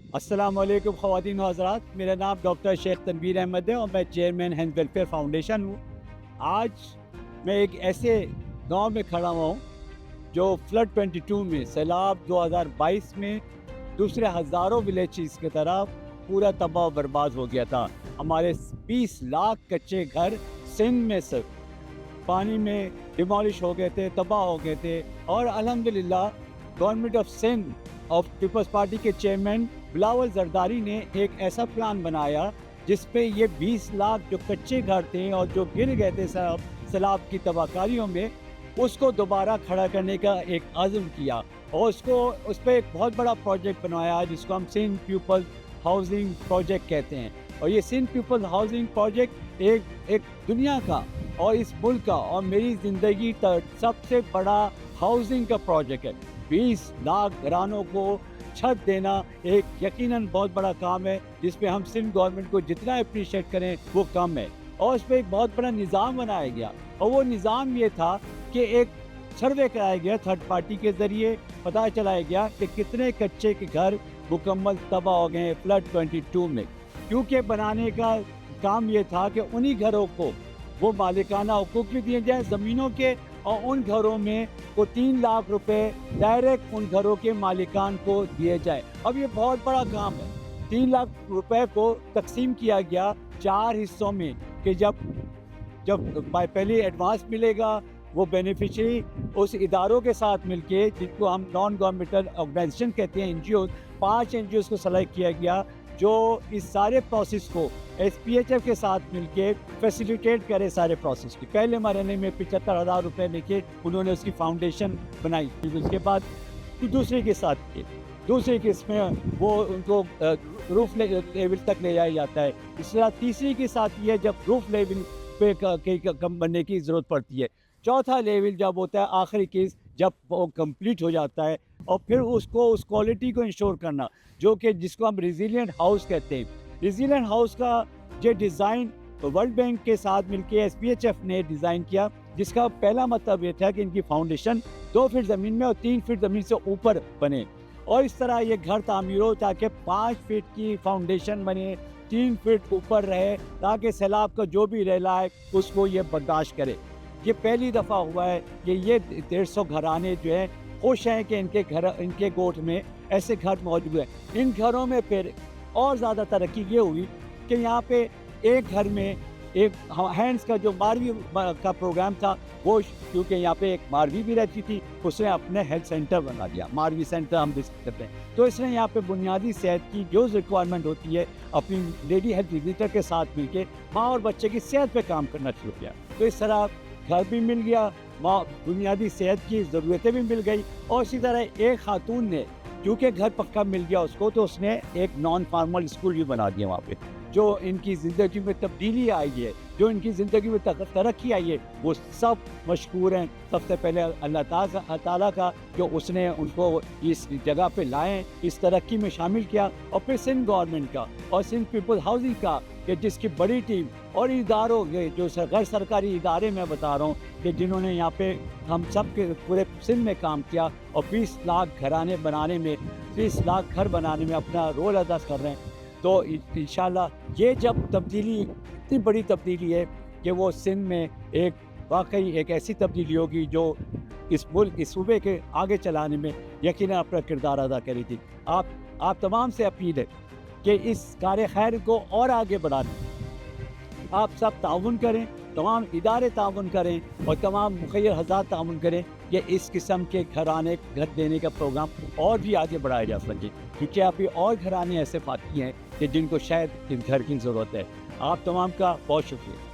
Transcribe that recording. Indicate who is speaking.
Speaker 1: अस्सलाम वालेकुम ख़वातीन व हज़रात, मेरा नाम डॉक्टर शेख तनवीर अहमद है और मैं चेयरमैन हेल्थ वेलफेयर फाउंडेशन हूँ। आज मैं एक ऐसे गांव में खड़ा हुआ हूँ जो फ्लड 22 में सैलाब 2022 में दूसरे हज़ारों विलेजेस की तरह पूरा तबाह व बर्बाद हो गया था। हमारे 20 लाख कच्चे घर सिंध में सिर्फ पानी में डिमोलिश हो गए थे, तबाह हो गए थे। और अल्हम्दुलिल्लाह government of Sindh of Peoples Party के चेयरमैन बिलावल जरदारी ने एक ऐसा प्लान बनाया जिस पे ये 20 लाख जो कच्चे घर थे और जो गिर गए थे सैलाब की तबाहकारियों में, उसको दोबारा खड़ा करने का एक आज़म किया और उस पर एक बहुत बड़ा प्रोजेक्ट बनाया जिसको हम सिंध पीपल्स हाउसिंग प्रोजेक्ट कहते हैं। और ये सिंध पीपल्स हाउसिंग प्रोजेक्ट एक दुनिया का और इस मुल्क का और मेरी ज़िंदगी तक सबसे बड़ा हाउसिंग का प्रोजेक्ट है। 20 लाख घरानों को छत देना एक यकीनन बहुत बड़ा काम है जिसपे हम सिंध गवर्नमेंट को जितना अप्रिशिएट करें वो कम है। और उस पर एक बहुत बड़ा निज़ाम बनाया गया और वो निज़ाम ये था कि एक सर्वे कराया गया थर्ड पार्टी के ज़रिए, पता चलाया गया कि कितने कच्चे के घर मुकम्मल तबाह हो गए फ्लड 22 में। क्योंकि बनाने का काम ये था कि उन्हीं घरों को वो मालिकाना हुकूक भी दिए जाए ज़मीनों के, और उन घरों में वो 3 लाख रुपए डायरेक्ट उन घरों के मालिकान को दिए जाए। अब ये बहुत बड़ा काम है। 3 लाख रुपए को तकसीम किया गया 4 हिस्सों में कि जब पहले एडवांस मिलेगा वो बेनिफिशरी उस इदारों के साथ मिलके, जिनको हम नॉन गवर्नमेंटल ऑर्गेनाइजेशन कहते हैं, NGO, 5 NGOs को सेलेक्ट किया गया जो इस सारे प्रोसेस को SPHF के साथ मिलके फैसिलिटेट करे सारे प्रोसेस की। पहले मरहले में 75,000 रुपये लेके उन्होंने उसकी फाउंडेशन बनाई। उसके बाद दूसरी के साथ की दूसरी किस्त में वो उनको रूफ लेवल तक ले जाया जाता है। इस तरह तीसरी के साथ ये जब रूफ लेवल पे कम बनने की ज़रूरत पड़ती है। चौथा लेवल जब होता है आखिरी केस जब वो कंप्लीट हो जाता है, और फिर उसको उस क्वालिटी को इंश्योर करना जो कि जिसको हम रेजिलिएंट हाउस कहते हैं। रेजिलिएंट हाउस का जो डिज़ाइन वर्ल्ड बैंक के साथ मिलके SPHF ने डिज़ाइन किया, जिसका पहला मतलब ये था कि इनकी फाउंडेशन 2 फीट ज़मीन में और 3 फीट ज़मीन से ऊपर बने, और इस तरह ये घर तामीर हो ताकि 5 फीट की फाउंडेशन बने, 3 फीट ऊपर रहे, ताकि सैलाब का जो भी रैला है उसको ये बर्दाश्त करे। ये पहली दफ़ा हुआ है कि ये 150 घराने जो हैं खुश हैं कि इनके गोठ में ऐसे घर मौजूद हैं। इन घरों में फिर और ज़्यादा तरक्की ये हुई कि यहाँ पे एक घर में एक हैंड्स का जो मारवी का प्रोग्राम था, वो क्योंकि यहाँ पे एक मारवी भी रहती थी, उसने अपने हेल्थ सेंटर बना दिया, मारवी सेंटर हम डिस्कस करते हैं। तो इसने यहाँ पे बुनियादी सेहत की जो रिक्वायरमेंट होती है अपनी लेडी हेल्थ विजिटर के साथ मिलके माँ और बच्चे की सेहत पे काम करना शुरू किया। तो इस तरह घर भी मिल गया, माँ बुनियादी सेहत की ज़रूरतें भी मिल गई, और इसी तरह एक खातून ने क्योंकि घर पक्का मिल गया उसको, तो उसने एक नॉन फार्मल स्कूल भी बना दिया वहाँ पे। जो इनकी ज़िंदगी में तब्दीली आई है, जो इनकी ज़िंदगी में तरक्की आई है, वो सब मशकूर हैं सबसे पहले अल्लाह ताला का, जो उसने उनको इस जगह पे लाए, इस तरक्की में शामिल किया। और फिर सिंध गवर्नमेंट का और सिंध पीपल हाउसिंग का कि जिसकी बड़ी टीम और इदारों के जो गैर सरकारी इदारे मैं बता रहा हूँ कि जिन्होंने यहाँ पे हम सब के पूरे सिंध में काम किया और 20 लाख घराने बनाने में, 30 लाख घर बनाने में अपना रोल अदा कर रहे हैं। तो इंशाल्लाह ये जब तब्दीली इतनी बड़ी तब्दीली है कि वो सिंध में एक वाकई एक ऐसी तब्दीली होगी जो इस मुल्क इस सूबे के आगे चलाने में यकीनन अपना किरदार अदा करी थी। आप तमाम से अपील है कि इस कार्य खैर को और आगे बढ़ाने आप सब ताउन करें, तमाम इदारे ताउन करें और तमाम मुखैर हज़ार ताउन करें कि इस किस्म के घर देने का प्रोग्राम और भी आगे बढ़ाया जा सके, क्योंकि आप ये और घराने ऐसे पाती हैं कि जिनको शायद इस घर की ज़रूरत है। आप तमाम का बहुत शुक्रिया।